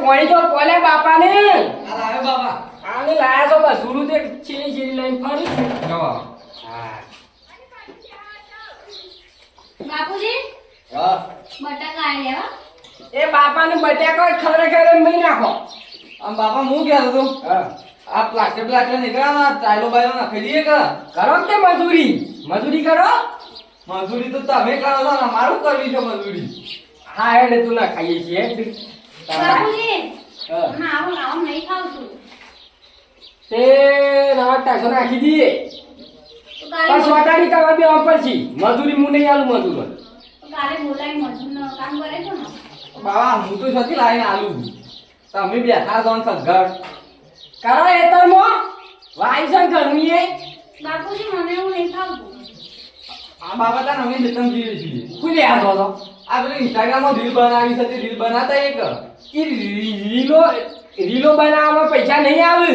પાણી તો કોલે બાપાને આ લાવ્યો બાબા. આને લાયા છો બસ સુરુ તે ચીલી લઈને ફરું છું. જો. હા બાપુજી હા. બટાકા આ લેવા એ બાપાને બટાકો ખબર મહી નાખો. આમ બાપા હું કહેતો તો હા આ પ્લાસ્ટિક નીકળ્યા ચાલો બાયલો નાખી દઈએ કે કરો કે મજૂરી કરો. મજૂરી તો તમે કરો છો ને મારું કરવી છે મજૂરી. હા હેડ તું ના ખાઈએ છીએ બાપુજી હા. નાવો નહીં ખાવ છું તે નવા ટાસો નાખી દઈએ તો કાલે પણ સોટાડી કરવા બે ઓફર છે મજૂરી હું નહીં આલું મજૂર કાલે બોલાવી મજૂરનો કામ કરે છો ને બાબા હું તો છતી લાવીને આલુ તમે બેઠા છો ને સગર કરો એતરમાં વાયસન કરવી બાપુજી મને એવું નહીં ખાવતું આ બાબા તાર અમે જતમ જીવે છીએ. કુલે આતો તો આ પેલું ઇન્સ્ટાગ્રામમાં રીલ બનાવી છે તે રીલ બનાતા એક ઈ રીલો બનાવવામાં પૈસા નહીં આવે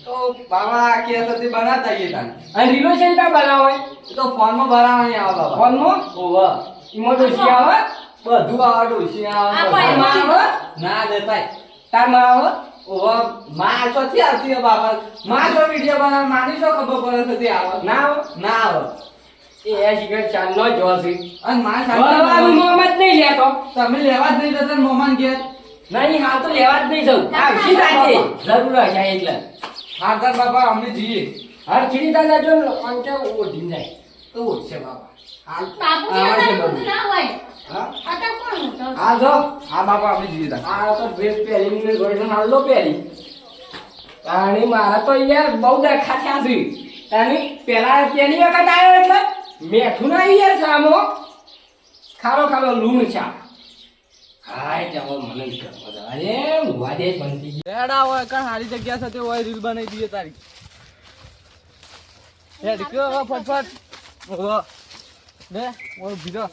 તો બાબા કે છે તે બનાતા એ તાન અને રીલો છે ત્યાં બનાવે એ તો ફોનમાં બનાવવાની આવે બાબા. ફોનમાં ઓવા ઈમો ડોસી આવે બધું આવે ડોસી આવે આ બધું પાય આવે. ના દેતાય તાર માં આવે ઓવા માં ચોથી આવતી હે બાબા. માં જો વિડિયો બનાવ માની શું ખબર પડે છે તે આવે ના આવે ના આવે. એ સિગરેટ ચાલ નો જોશે અને માં વરવાનું સાથે મોહમ્મદ નહીં લેતો તમે લેવા જ નહીં જતા ને મોમાન ઘેર. નહીં હાલ તો લેવા જ નહીં જવું આવશી તાજે જરૂર હશે એટલે હા તાર બાબા અમને જઈએ હર ખીરી તાજા જો અંકે ઓઢી જાય તો ઓછે બાબા. હાલ બાપુજી આવા છે અત્યારે બધું. બધું ના હોય હા અત્યારે કોણ મોટો છે? આ જો હા બાબા અમે જઈએ તાર. આ તો ડ્રેસ પહેરી ને ગોળનો હાલ લો પહેરી તાણી મારા તો યાર બહુ ડખા થયા છે તાણી પેલા પેલી વખત આવ્યો એટલે મેઠું ના આવી યાર સામો ખારો લૂણ ચા હાય ચાલો મને મજા અરે હુવા દે બનતી રેડા હોય કાં સારી જગ્યા સાથે હોય રીલ બનાવી દઈએ તારી. હેડ કે હવે ફટફટ. ઓહો. લે ઓય બીજો.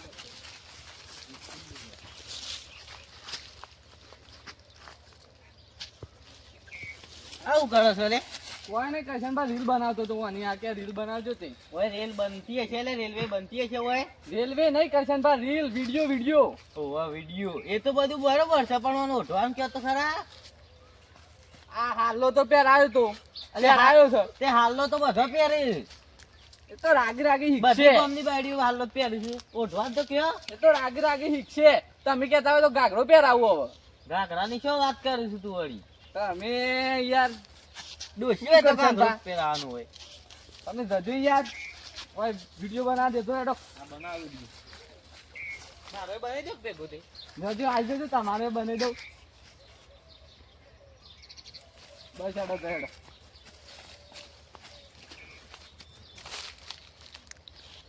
આવું કરો છો લે કોઈ ને કશન બા રીલ બનાવતો તો આની આ કે રીલ બનાવજો તે. ઓય રેલ બનતી હશે લે રેલવે બનતી હશે ઓય રેલવે નહીં કરશન બા રીલ વિડિયો. ઓવા વિડિયો એ તો બધું બરોબર છે પણ મને ઓઢવાનું કહો તો ખરા આ હાલો તો પહેરાયો તો અલે આવ્યો છે તે હાલનો તો બધો પહેરે એ તો રાગી બધી હિકશે ગામની બાયડીઓ હાલનો પહેરી છે ઓઢવાનું તો કયો એ તો રાગી હિકશે તમે કહેતા હોય તો ઘાઘરો પહેરાવો હવે ઘાઘરાની શું વાત કરું છું તું વળી તમે યાર ડોશી હોય તો શું કરશો ઘાઘરો તા? પહેરાવાનું હોય તમે જજો યાર ઓય વિડિયો બનાવી દેતો એડો બનાવી દીધું મારે બની દો ભેગું તે જજો આવી જજો તમારે બની દઉં બસ એડો તો એડો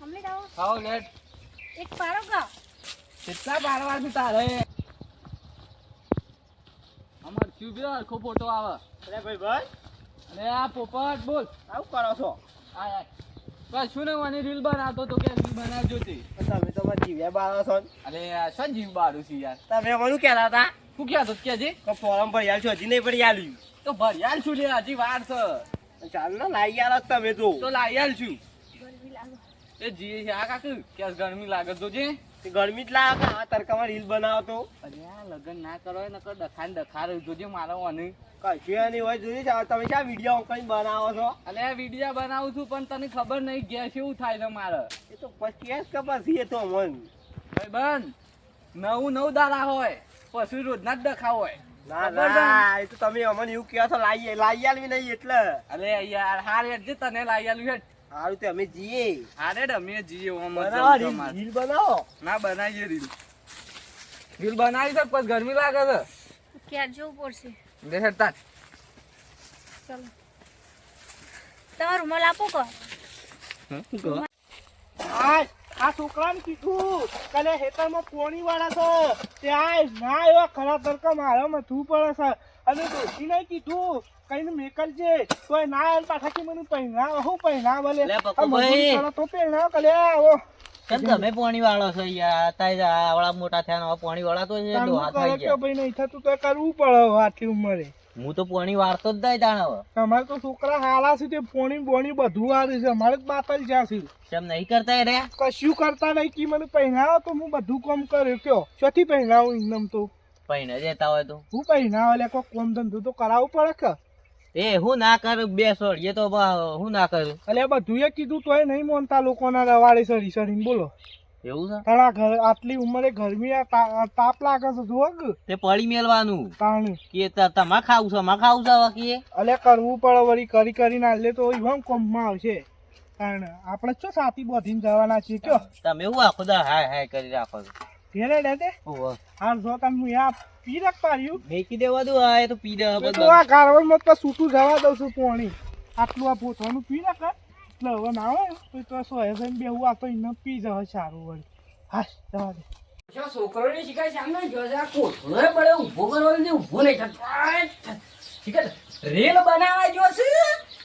હમણાં જાઓ ખાઓ લેટ એક પારો ગાઓ કેટલા પાડવાથી તારે અમાર ક્યુબિયો આખો ફોટો આવે અરે ભાઈ ભાઈ અને આ પોપટ બોલ આવું કરો છો આય કશું ને મને રીલ બનાવતો તો કે રીલ બનાવજો તે તમે તો મારા જીવ્યા બાળો છો અરે આ શું જીવ બાળું છું યાર તમે મને કહેતા હતા શું ક્યાં તો કે કે ફોરમ ભરી આલ છો હજી નહીં ભરી આલ્યું તો ભરિયાલ છું લે હજી વાર છે ચાલ ને લાઈ આલો તમે તો તો લાયાલ છું એ જી છે આ કાકુ કે ગરમી લાગે તો જે ગરમી જ લાગે કે આ તડકામાં રીલ બનાવો તો અરે આ લગન ના કરો નકર ડખા રહ્યું જોજે મારો અને કશું નહીં હોય જોઈએ છે તમે શા વિડીયો કઈ બનાવો છો અલે આ વિડિયો બનાવું છું પણ તને ખબર નહીં ગેસ એવું થાય છે મારે એ તો પછી કેસ કે પછી એ તો મન ભાઈ બન નવ દાડા હોય પછી રોજના જ ડખા હોય ના ખબર ના એ તો તમે અમને એવું કહો છો લાઈ આલવી નહીં એટલે અલે યાર હાર હેડ જે તને લાઈ આલ્યું હેડ સારું તો અમે જઈએ હારે અમે જીએ ઓમ બનાવો રીલ બનાવો ના બનાવીએ રીલ બનાવી છે પછી ગરમી લાગે છે ક્યાં જવું પડશે લે હેડ તાર ચલો તમારું રૂમાલ આપો કો આ છોકરાને કીધું કાલે હેતરમાં પોણી વાળા છો ત્યાં ના એવા ખરા તડકા મારા મથું પડે છે અને દોશી નહીં કીધું કઈને મેકલજે તોય ના એમ પાછાથી મને પહેરાવ હું પહેરાવ ભલે લે પકુભાઈ. તો પહેરાવ કલે આવો કેમ તમે પોણી વાળો છો યાર તાઈ આવડા મોટા થયા ને પોણી વાળા તો છે ડોહા થઈ ગયા ભાઈ નહીં થતું તો કરવું પડે હવે આટલી ઉંમરે હું તો પોણી વાળતો જ નહીં તાણ હવે તમારે તો છોકરા હાલા છે તે પોણી બોણી બધું આવે છે અમારે જ બાતલ જ્યાં છે કેમ નહીં કરતા રે કશું કરતા નહીં કે મને પહેરાવો તો હું બધું કામ કર્યો કયો ચોથી પહેરાવું ઇન્દમ તો પૈને દેતા હોય તો હું કઈ ના ઓલે કોઈ કોમ ધંધો તો કરાવવું પડે કે એ હું ના કરું બે સોળીએ તો હું ના કરું એટલે બધું એ કીધું તોય નહીં માનતા લોકોના રવાડે સરી સરીને બોલો એવું છે તારા ઘર આટલી ઉંમરે ગરમી તાપ લાગે છે જુઓ કે તે પડી મેલવાનું તાણે કે તમારે ખાવું છે અમારે ખાવું છે બાકી અલે કરવું પડે વળી કરી કરીને આલે તો એવા કોમમાં આવશે કારણ આપણે ચો સાથી બોધીને જવાના છીએ કયો તમે એવું આખો દા હાય હાય કરી રાખો છો ઘેરે ડે ઓહો હાલ જો તમે આ પી રાખ પાડ્યું મેકી દેવા દો આ એ તો પી દે તો બધું આ ગારવનમાં તો છૂટું જવા દઉં છું પાણી આટલું આ પોતાનું પી રાખ એટલે હવે ના હોય તો સો હે બેહું આ તો એને પી જવા સારું વળી હાશ જવા દે જો છોકરોને શીખાય સામે જો જા કોઠળો પડે ઊભો કરવાનો ને ઊભો નહીં થતો શીખર રેલ બનાવવા જો છે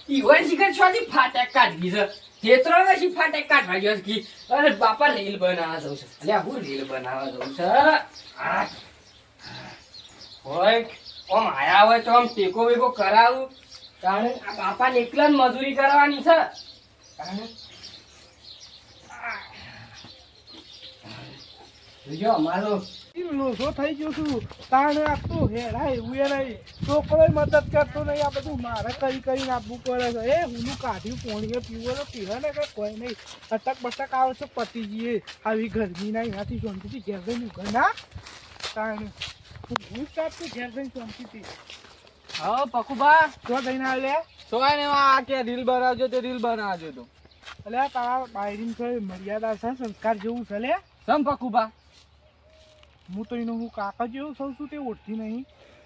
ઈવન શીખર છોથી ફાટક કાઢી છે તેત્રો પછી ફાટક કાઢવા જો છે કે અરે બાપા રેલ બનાવવા જવું છે અલ્યા હું રેલ બનાવવા જવું છે આ હોય ઓમ આયા હોય તો આમ ટેકો વેકો કરાવું કારણ આ બાપાને એકલા જ મજૂરી કરવાની છે કારણ જો અમારો લોસો થઈ ગયો છું તાણે આપતું હેરાય એવું એ નહીં છોકરો મદદ કરતો નહીં આ બધું મારે કરી કરીને આપવું પડે છે એ હું કાઢ્યું પોણીએ પીવો તો પીવે ને કે કોઈ નહીં અટક બટક આવે છે પતી જઈએ આવી ગરમી ના એનાથી શાંતિથી ઘેર જઈને ઘર ના તાણે હું કાઢતું ઘેર જઈને શાંતિથી હા પકુબા તો જઈને આવે સોય ને આ કે રીલ બનાવજો તો રીલ બનાવજો તો એટલે તારા બાયરીન કોઈ મર્યાદા છે સંસ્કાર જેવું છે લે સમ પકુબા હું તો એનો હું કાકા જેવું સૌ છું તે ઓળખતી નહીં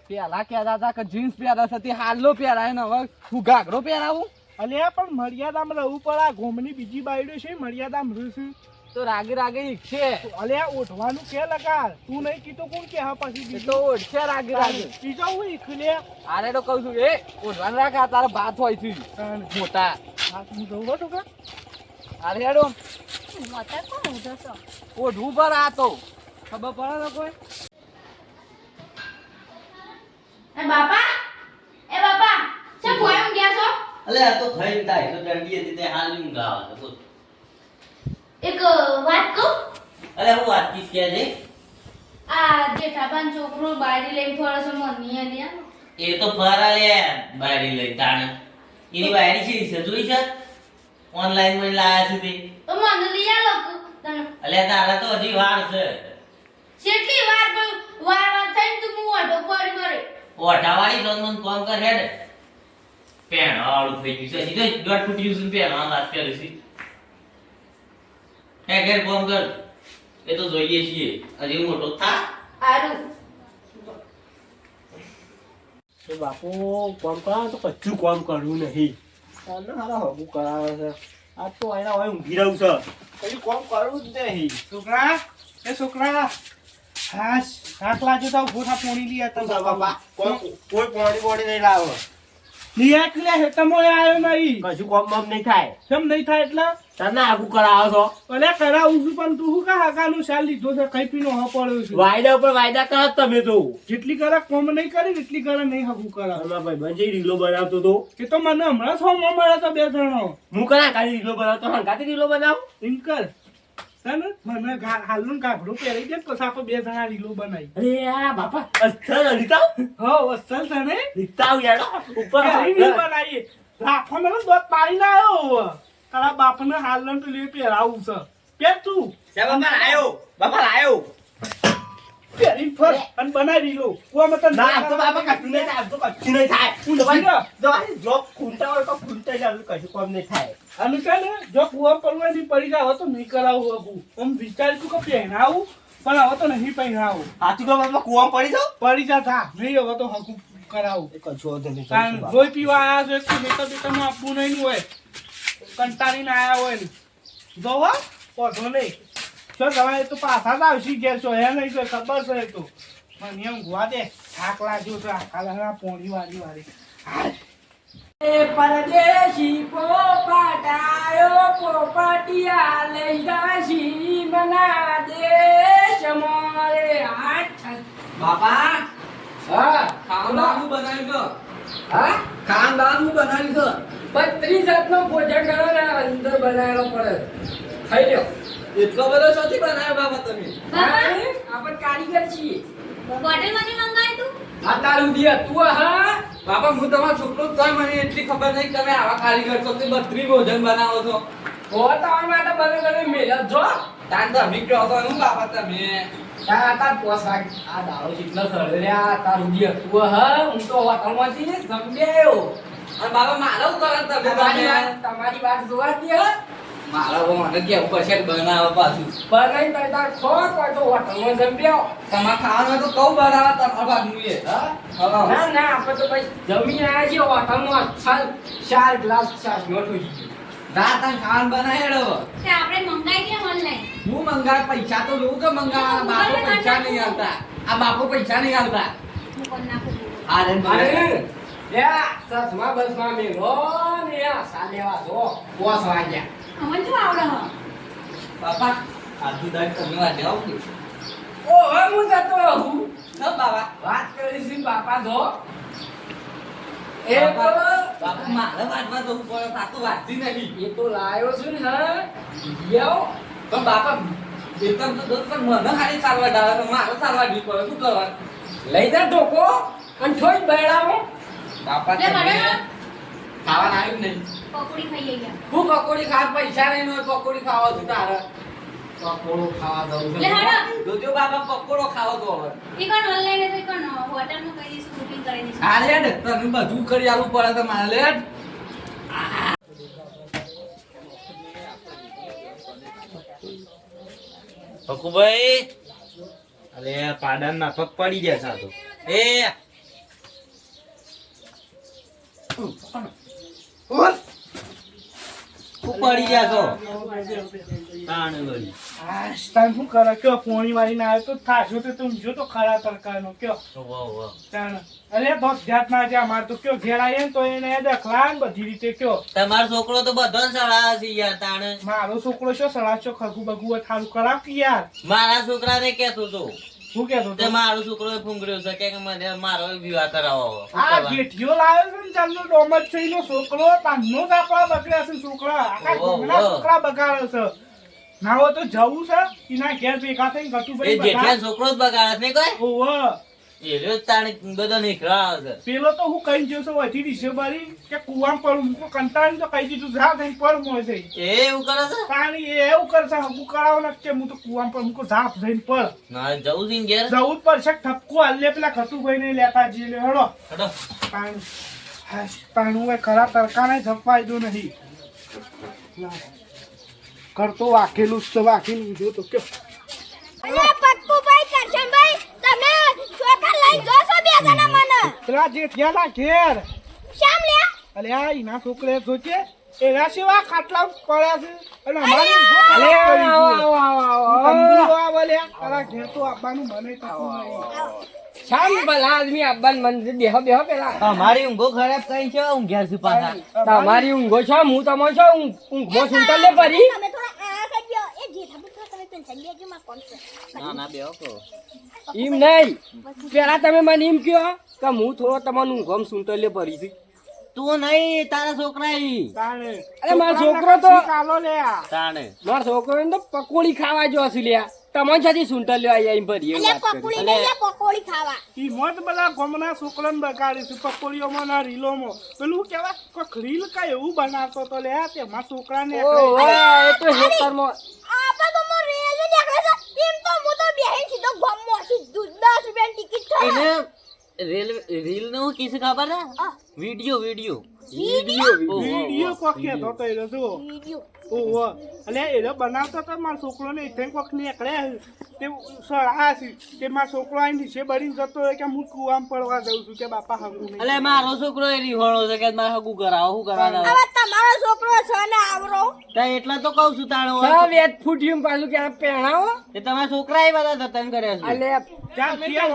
પેલા કહેતા હતા કે જીન્સ પહેરા છે તે હાલો પહેરાય ને હવે હું ઘાઘરો પહેરાવું અલ્યા પણ મર્યાદામાં રહેવું પડે આ ગોમની બીજી બાયડો છે મર્યાદામાં રહેશું તો રાગે રાગે ઈચ્છે અલ્યા ઓઢવાનું કે લગાડ તું નહીં કીધું કોણ કે હા પછી એ બીજું તો ઓળખે રાગે રાગે બીજો હું ઈખલે આરે તો કહું છું એ ઓઢવાનું રાખ આ તારા ભાત હોય છે મોટા હું જવું હતો કે અરે હેડો મોટા કોણ ઊંધો છો ઓઢવું પર આ તો ખબર પડે ને કોઈ એ બાપા છે ભોયમ ગયા છો અલે આ તો થઈ થાય તો ડંડી હતી તે હાલ ની ગાવા તો એક વાત કહું અલે હું વાત કીસ કે છે આ જેઠાબાન છોકરો બારી લઈને ફરે છે મની અને એ તો ફરા લે બાયરી લઈ તાણે એની બાયરી છે જોઈ છે ઓનલાઈન માં લાયા છે તે તો મને લઈ આલો તને અલે તારા તો હજી વાર છે કેટલી વાર વાર થઈને તું હું ઓઢો ફરી મરે ઓઢાવાળી જોન કોમ કર હેડ પેણ આળું થઈ ગયું છે હજી તો દોઢ ફૂટ યુઝ પેણ આ વાત કરે છે હે ઘેર કોમ કર એ તો જોઈએ છીએ હજી મોટો થા આરું એ બાપુ કોમ કરાવે તો કચ્છું કોમ કરવું નહીં તને હારા હગું કરાવે છે આ તો આના હોય ઊંઘી રહ્યું છે કઈ કોમ કરવું જ નહીં છોકરા એ છોકરા હાશ રાખ લાજો તો ગોઠા પોણી લઈ આવતા બાપા કોઈ પોણી બોડી નહીં લાવો લઈ આટલે હેતમો આવ્યો નહીં કશું કોમ બમ નહીં થાય કેમ નહીં થાય એટલે તને આગું કરાવો છો અલે કરાવું છું પણ તું શું કા હાકાનું શાલ લીધો છે કઈ પીનો હ પડ્યો છે વાયદા ઉપર વાયદા કરો તમે તો જેટલી કરે કોમ નહીં કરી એટલી કરે નહીં હગું કરા તમારા ભાઈ બંજે રીલો બનાવતો તો એ તો મને હમણાં છો મળ્યા તો બે જણો હું કરા કાલી રીલો બનાવતો હંગાતી રીલો બનાવ એમ કર તને મને હાલનું કાગડો પહેરી દે પછી આપણે બે જણા રીલો બનાવી અરે આ બાપા અસ્તર લીતાવ હો અસ્તર તને લીતાવ યાડો ઉપર રીલો બનાવીએ રાખો મને દોત પાડી ના આવ્યો તારા બાપને હાલનું પેલી પહેરાવું છે પેર તું બાપા લાયો પહેરી ફર અને બનાવી રીલો કોમ તો ના તો બાપા કશું નહીં થાય તો કશું નહીં થાય હું દવાઈ જો જોબ ખૂંટા હોય તો ખૂંટા જ કશું કોમ નહીં થાય અને કે ને જો કુવા પરવાની પડી જાવ તો નહીં કરાવું હગું આમ વિચારીશું કે પહેરાવું પણ હવે તો નહીં પહેરાવું હાથી તો બાપા કુવા પડી જાવ પડી જા થા નહીં હવે તો હગું કરાવું કશું વધુ નહીં કારણ રોઈ પીવા આવ્યા છો એક બેટા બેટામાં આપવું નહીં હોય કંટાળીને આવ્યા હોય ને જોવા પહોંચો નહીં જો તમારે તો પાછા જ આવશી ઘેર છો હે નહીં તો ખબર છે એ તો મને એમ ગુવા દે થાક લાગ્યો તો આખા લાગા પોણી વાળી વાળી એ પરદેશી પોપટાયો પોપટિયા લઈ જાશી મના દેશ મોરે હાથ બાપા હા ખાવાનું બનાવ્યું છે હા ખાનદાનું બનાવ્યું છે 32 જાતનો ભોજન કરો ને અંદર બનાવેલો પડે ખાઈ લ્યો. એટલો બધો શોથી બનાવ્યો બાપા તમે બાપા આપણે કારીગર છીએ. હોટલમાંથી મંગાવ્યું તું? આ તારું દિયા તું હા. બાપા હું તમારો છોકરો જ તોય મને એટલી ખબર નહીં કે તમે આવા કારીગર છો તે 32 ભોજન બનાવો છો હો તમારા માટે બને મેળા જો. તાન તમે કહો છો હું બાપા તમે તાર પોસાક આ દાડો જેટલો સળે રે આ તારું દિયા તું હા. હું તો હોટલમાંથી જમ્બ્યાયો. અને બાપા મારો કરો તમે તમારી વાત જોવા દે હા. મારો મને કેવું પડશે કે બનાવો પાછું પર નહીં તો તાર ખો કોઈ તો હોટલમાં જમ્બ્યાઓ. તમારે ખાવાનું તો કહું બનાવો તમારા ભાગનું એ હા? હા. ના ના આપણે તો ભાઈ જમી આવ્યા છીએ હોટલમાં ચાર ગ્લાસ છાશ નો ઠોકી ગયો. રાત અને ખાવાનું બનાવેલો તે આપણે મંગાઈ કેમ ઓનલાઈન? હું મંગાવ પૈસા તો લઉં કે મંગાવવાના બાપો પૈસા નહીં આવતા આ બાપો પૈસા નહીં આવતા હું કોણ નાખું? અરે અરે યા ચશ્મા બસમાં મેલો ને આ સાલેવા જો પોસ વાગ્યા. અમને શું આવડે હ? બાપા આજુ દાડ તમે વાજે આવો કે ઓ હવે હું જતો હું ન બાબા વાત કરીશ બાપા જો એ બાપા તો બાપા મારે વાજવા જવું પડે આ તો વાજતી નહીં એ તો લાયો છું ને હા યો પણ બાપા વેતન તો દોત પણ મને ખાલી ચાલવા ડાવે તો મારે ચાલવા ડી પડે શું કરવાનું લઈ જા ઢોકો અને થોઈ બેડાવો. બાપા લે તમે મને ખાવાનું આવ્યું નહીં પકોડી ખાઈ ગયા. હું પકોડી ખાવા પૈસા નહીં હોય પકોડી ખાવા છું તારે પકોડો ખાવા દઉં લે છું. હાડો. જોજો બાપા પકોડો ખાવો તો હવે ઈ કોણ ઓનલાઈન તો ઈ કોણ હોટલમાં કરી દઈશું, બુકિંગ કરી દઈશું. હા લે તને બધું કરી આલવું પડે તો મારે લે પકુભાઈ અરે પાડાન ના પગ પડી ગયા સાતો એ પડી ગયા છો તાણ વળી આ તાન શું કરે કયો પોણી વાળીને આવ્યો તો થાશો તો તું જો તો ખરા તડકાનો કયો વાહ વાહ તાણ અરે બસ જાત ના જા માર તો કયો ઘેર આવીએ ને તો એને દખલા ને બધી રીતે કયો તમારો છોકરો તો બધો સડા છે યાર તાણ મારો છોકરો શું સળાશો ખગુ બગુ થારું કરાવ કે યાર મારા છોકરાને કેતો તો શું કેતો તે તો મારો છોકરો ફૂંગર્યો છે કે મને મારો વિવાહ કરાવો આ જેઠિયો લાવ્યો છે ને ચાલનો ડોમજ છે એનો છોકરો તાનનો જ આપણા બગડ્યા છે છોકરા આખા ઓહો, ગામના ઓહો. છોકરા બગાડે છે ના હોય તો જવું છે એના ઘેર ભેગા થઈને એ ગટુભાઈ જેઠિયા છોકરો જ બગાડે ને કોઈ ઓહો એ રહ્યો તાણ બધો નીકળાવ છે પેલો તો હું કઈ જયો છું વધી ડિસેમ્બરી કે કુવામ પડું મૂકો કંટાળી તો કહી દીધું જા થઈને પડ મોય છે એ એવું કરે છે પાણી એવું કરશે હું કરાવો ને કે હું તો કુવામ પર મૂકો ઝાપ થઈને પડ ના જવું છે ને ઘેર જવું જ પડશે ઠપકો હાલે પેલા ખતુભાઈ ને લેતા જઈએ હેડો હેડો. પાણી હાશ, પાણી હવે ખરા તડકાને ઝપવાઈ દો નહીં કરતો વાકેલું જ તો વાકેલું જો તો કે પપ્પુભાઈ કરશનભાઈ તમે છોકરા લઈ જોશો બે જણા મને પેલા જેઠિયાના ઘેર શામ લે અલે આ ઈના છોકરે જોજે એના સિવા ખાટલા પડ્યા છે અને અમારી અલે આવો આવો આવો તારા ઘેર તો આપવાનું મને થતું નહીં શામ ભલા આદમી અબ્બાન મન બેહો બેહો પેલા અમારી ઊંઘો ખરાબ કઈ છે ઊંઘ્યા છે પાછા તમારી ઊંઘો છો હું તમે છો ઊંઘમાં સુંદર લે પરી તમે થોડા આ કરજો એ જેઠા પુત્ર તમે પેન્શન લેજો માં કોણ છે ના ના બેહો કો એમ નહીં પેલા તમે મને એમ કહો કે હું થોડો તમારું ઊંઘમ સુંદર લે પરી છું. તું નહીં તારા છોકરા ઈ. તાણે અરે મારો છોકરો તો- કાલો લે આ તાણે મારો છોકરો તો પકોડી ખાવા જો હશે લ્યા તમને છાતી સુંદર લે આઈ ભરી એવું વાત કરી. પકોડી નહીં લે પકોડી ખાવા ઈ મોત બધા ગોમના છોકરાને બગાડી છે પકોડીઓમાં ના રીલોમાં પેલું કેવા કોક રીલ કા એવું બનાવતો તો લે તેમાં છોકરાને ઓહો, એ તો હેતરમાં આપા તો મો રેલવે નીકળે છે એમ તો હું તો બેહી સીધો ગમો સીધું 10 રૂપિયાની ટિકિટ થાય એને રીલ નું કિસ ખબર હે આ વિડિયો વિડિયો વિડીયો કોક કેતો તો એ જો વિડિયો ઓહો અલે એનો બનાવતો તો મારો છોકરો ને ઇથે કોક નીકળે તે સળા છે કે મારો છોકરો આઈ નીચે બળીને જતો હોય કે હું કુવામ પડવા જાઉં છું કે બાપા હગું નહીં એટલે મારો છોકરો એ રીહોળો છે કે મારે હગું કરાવો શું કરવાના હવે તમારો છોકરો છે ને આવરો તા એટલે તો કહું છું તાણો સા વેત ફૂટ્યું પાછું કે પહેણાવો એ તમારા છોકરા એ બધા જતન કર્યા છે અલે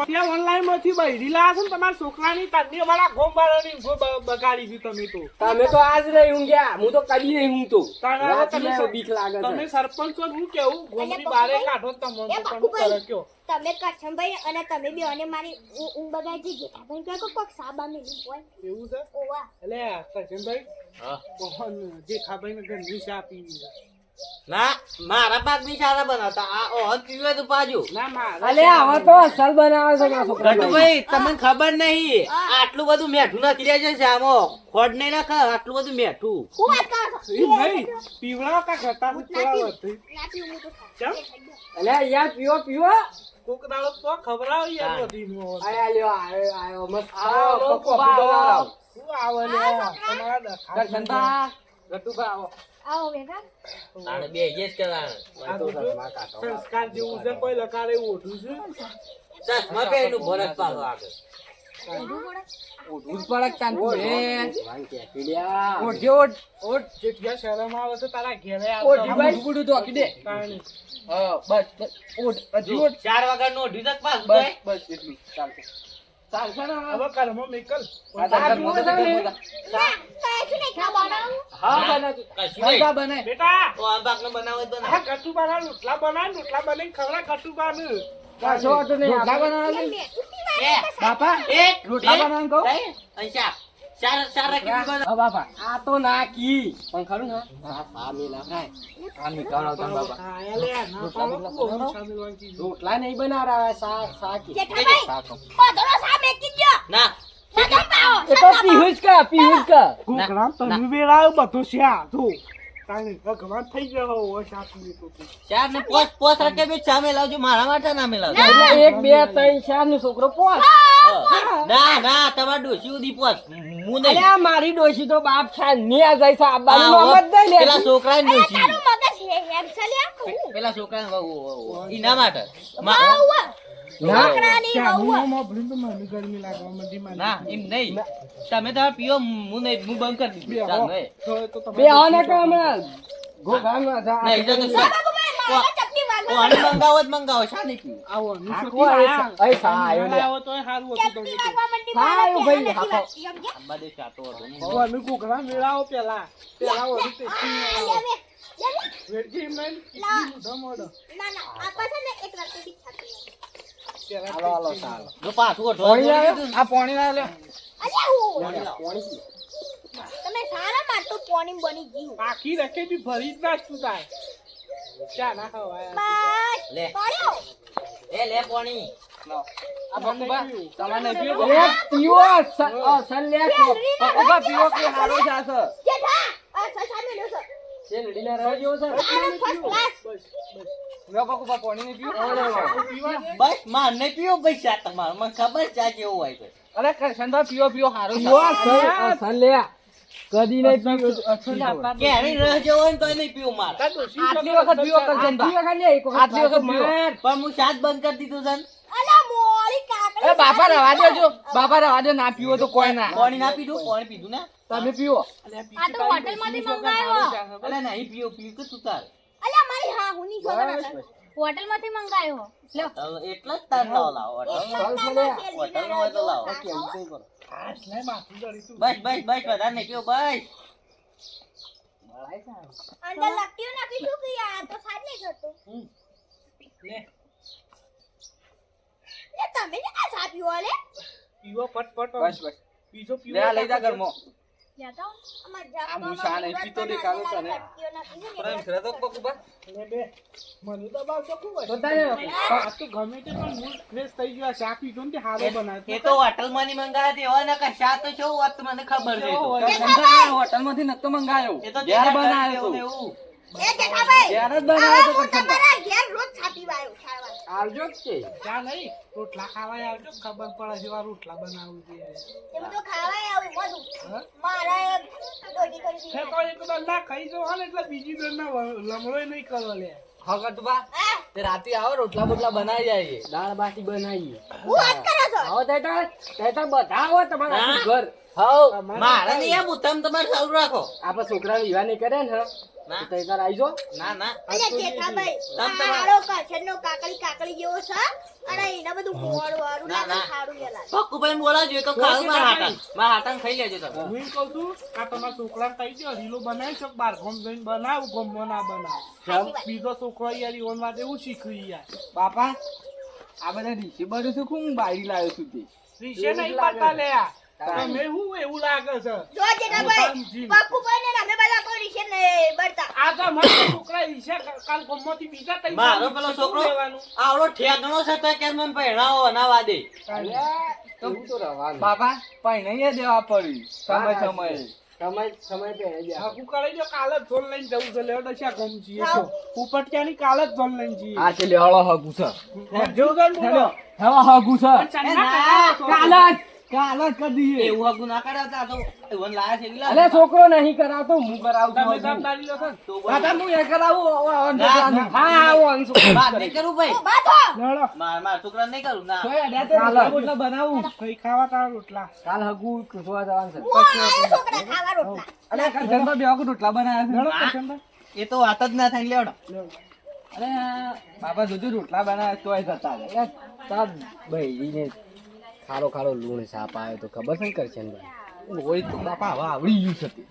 ત્યાં ઓનલાઈન માંથી બૈરી લાયા છો ને તમારા છોકરાની તારની અમારા ગોમ બાળાની બગાડી છે તમે તો તમે તો આજ નહીં ઊંઘ્યા હું તો કદી નહીં ઊંઘતો તારા રાતના તમે બીક લાગે તમે છે. સરપંચ છો ને હું કેવું ગોમની બારે કાઢો તમને એ તો પણ બાપુભાઈ. કરે કયો તમે કરશનભાઈ અને તમે બે અને મારી ઊંઘ બગાડી જેઠાભાઈ કહો કોક સાબા મેલી હોય એવું છે ઓવા એટલે કરશનભાઈ હા કોણ જે ખાભાઈ ને ઘરની ચા પીવી છે ના મારા પાક બી સારા બનાવતા આ ઓહન પીવે તો પાજો ના મારા અલે આવા તો અસલ બનાવે છે મારા છોકરા ગટુભાઈ તમને ખબર નહીં આટલું બધું મેઠું નાખી રહ્યા છે શામો ખોડ નહીં નાખે આટલું બધું મેઠું હું વાત કરો છો એ નહીં પીવડાવો કા ઘટા થોડા વધુ ના પીવું હું તો કેમ અલે યાર પીવો કોક દાડો તો ખબરાવ યાર બધી નો આયા લ્યો આયો મસ્ત આવો, કોફી બનાવો શું આવે લે તમારા દખા દર્શનબા ગટુબા આવો આવો બેટા તાણે બે જ કરવાનું આ બધું સંસ્કાર જેવું છે કોઈ લકારે ઓઢું છે ચશ્મા પહેરીનું ભરત પાછો આગળ ઓઢું પડક ચાંદુ રે વાંગ કે પીડ્યા ઓઢ જેટલા શરમ આવે છે તારા ઘેરે ઓઢી ભાઈ ગુડું તો આખી દે તાણી. હા બસ ઓઢ હજી ઓઢ 4 વાગ્યા નો ઢીધક પાસ બસ બસ એટલું ચાલશે ચાલશે ને હવે કર્મ મેકલ આ તાર મોઢે ના કાંઈ નહીં ખાવાનું હા બના કશું નહીં. હા બનાય બેટા તો આ પાકનો બનાવો જ બનાવો આ કટુબાના રોટલા બનાવીને ખવડા કટુબાને કાશો તો નહીં રોટલા બનાવવા મેં પીવા બાપા એક રોટલા બનાવવાનું કહું અંશા ચાર રાખી દીધો. હા બાપા આ તો નાખી પણ ખરું ને હા હા મેલા ખાય આ નીકળો તમ બાપા ખાયા લે ના પાડો તું બહુ સામેલવાન કીધું. રોટલા નહીં બનાવરા શાકી જેઠાભાઈ શાકો બધો સામે કીધો ના બધો પાવો એ તો પીહુસ કા ગોકળામ તમે વેરાયો બધો શ્યા તું તાણી ભગવાન થઈ ગયો હોય સાચું તો તું. ચાર ને પોસ રકે બે સામે લાવજો મારા માટે ના મેલાવજો. એટલે 1 2 3 4 નો છોકરો પોસ ના તમાર ડોશી ઉધી પોસ હું અરે નહીં આ મારી ડોશી તો બાપ છે ને જાય છે આબાનું નામ જ દઈ લે પેલા છોકરા અરે ડોશી તારું મગજ હેમ ચાલ્યા કહું પેલા છોકરા ઈના માટે ના છોકરાની વહુ ચાનું ભરીને તો મને ગરમી લાગવા માંડી મને. ના એમ નહીં તમે તમારે પીઓ હું નહીં હું બંધ કરી દીધું ચાલ નહીં. તો તમે બે આને કે હમણાં ગોગામાં જા નહીં જો તો મારા ચપટી તો મારવા આને મંગાવો જ મંગાવો શા નહીં પીવું આવો ની આખો છોકરી આયા. એ સા આયો લે આવો તોય સારું હતું ચપટી તમે મારવા મંડી હા, મારા એવું ભાઈ, ધ્યાન નથી હા, વાગતી, સમજ્યા? આંબા દે ચાટો હતો ને. તો અમે ગોકળા મેળાવો પેલા ઓલું તે આ લે લે, લે લે. વેડકી એમ નહીં ના. કીધું મોડો ના ના આ પાસે ને એક રાતે બી છાતી પેલા હાલો હાલો ચાલો જો પાછું ઓઢો પાણી લાવ્યો આ પાણી લાવ્યો અલ્યા હું પાણી તમે સારા માટું પોણી બની ગયું આખી રકે બી ભરી જ નાખતું તાય ચા ના ખવાય બસ લે. પડ્યો લે પાણી આ બકુબા તમારે નહીં લે પીવો અસલ લે બકુબા પીવો કે હારો જાસ જેઠા આ સસા મેલ્યો છે છે લડીના રહ્યો છે આનો ફર્સ્ટ ક્લાસ લે બકુબા પાણી નહીં પીવો બસ માર નહીં પીવો પૈસા તમારે મને ખબર ચા કેવું હોય છે અરે કરશનભાઈ પીવો હારો અસલ લે કદી નહીં પીવો ક્યારે રહ જવો હોય ને તોય નહીં પીવું મારે આટલી વખત પીવો કરશનભાઈ આટલી વખત પીવો પણ હું શાક બંધ કરી દીધું છે ને. અલા મોળી કાકડી એ બાપા રવા દેજો બાપા રવા દે ના પીવો તો કોઈ ના પાણી ના પીધું પાણી પીધું ને તમે પીવો આ તો હોટલમાંથી મંગાવ્યો અલે નહીં પીવું પીવું કે તું તાર અલા મારી હા હુની છોકરા હોટલમાંથી મંગાવ્યો લ્યો એટલે જ તાર લાવો હોટલનો હોય તો લાવો આટલે માથું જડી તું બસ વધારે નહીં પીવો બસ અંદર લટ્ટીઓ નાખી શું કે આ તો સાજ નહીં કરતો લે લે તમે ને આ સા પીવો લે પીવો પટ બસ બસ પીજો પીવો લે આ લઈ જા ઘરમાં યા તો અમાર જા આ મુસા નહીં પીતો દેખાડો તને. પ્રેમ કરે તો બકુબા લે બે મને તો બાવ ચોખ્ખું હોય તો તારે આ તો ગમે તે પણ મૂડ ફ્રેશ થઈ ગયો ચા પીધો ને તે હારો બનાવ્યો એ તો હોટલમાં ની મંગાવ્યા તે હોય ને કે શા તો શું વાત તો મને ખબર છે એ તો. કરશનભાઈ હોટલમાંથી નતો મંગાયો એ તો ઘેર જેના બનાવ્યો ઘરે તો એવું. એ જેઠાભાઈ ઘેર જ બનાવ્યો તો કરશનભાઈ તમારા ઘેર રોજ છા પીવાયો ખાવા આવજો જ છે ચા નહીં રોટલા ખાવા આવજો ખબર પડે જેવા રોટલા બનાવું છે એ બધું ખાવાય આવું બધું હા? મારા દોડી કરી હે તો એક દર ના ખાઈ જવો ને એટલે બીજી દર ના લમડોય નહીં કરો લે હા કટુબા હા તે રાતે આવો રોટલા બોટલા બનાવી જાય દાળ બાટી બનાવીએ હું વાત કરો છો આવો તેતા બધા આવો તમારા હા? આખું ઘર હાઉ મારે નહીં એમ ઉત્તમ તમારે સારું રાખો આપણે છોકરાને વિવાહ નહીં કરે ને ના. તો તેતા આવીજો ના ના અલ્યા જેઠાભાઈ તમારા- મારો કરશનનો કાકડી જેવો છે અને એને બધું ગોળ વાળું ના, લાગે ના. ખારું લાગે પક્કુભાઈ બોલાવજો એક ખાવું મારા હાટાન ખાઈ લેજો તમે હું એમ કહું છું આ તમારા છોકરાને કહી દો રીલો બનાવી શકો બાર ગોમ જઈને બનાવ ગોમમાં ના બનાવ સાચી વાત. બીજો છોકરો યાર ઈવન વાત એવું શીખવી યાર બાપા આ બધા રીસી બધું શું હું બાયરી લાવ્યો છું તે રીશે નહીં પાડતા લે તમે શું એવું લાગે છે જો જેઠાભાઈ મોટા જીન. પક્કુભાઈ ને અમે બધા કોઈ છે ને બળતા આ તો મારા છોકરા ઈશે કાલ ગોમમાંથી બીજા તઈ મારો પેલો છોકરો આવડો ઠેકણો છે તો કે મને પહેણાવો ના વાદે એવું તો રહેવાનું. બાપા પૈણાઈ દેવા પડ્યું સમય પહેરે દે. હાકુ કરી દો કાલે જ ઝોલ લઈને જવું છે લેવડો છે ગમ છીએ તો ઉપટક્યાની કાલે જ ઝોલ લઈને જઈએ આ ચલે હળો હગું છે. જો ગણ બોલો હવે હગું છે. કાલ જ કરી દઈએ. એવું હગું ના કરાવતા તો એવન લાયા છે વિલા અરે છોકરો નહીં કરાવતો હું કરાવું છું તમે હગું. જવાબદારી લો છો ને? તો દાદા હું એ કરાવું. ના. હા આવો અંશુ. વાત નહીં કરું ભાઈ ઉભા થો લડો મારા છોકરા નહીં કરું ના તોય અડ્યા તો રોટલા બોટલા બનાવું. કઈ ખાવા તારા રોટલા કાલ હગું જોવા જવાનું છે. હું આયો છોકરા ખાવા રોટલા અરે કરજણભાઈ બે વખત રોટલા બનાવ્યા લડો છે. કરશનભાઈ એ તો વાત જ ના થાય લેવડો અરે બાપા જોજો રોટલા બનાવ્યા તોય જતા રહે. અરે તાર બૈરીને ખારો ખારો લૂણ સાપ આવ્યો તો ખબર છે ને કરશે ને ભાઈ. હોય તો બાપા હવે આવડી ગયું છે તે.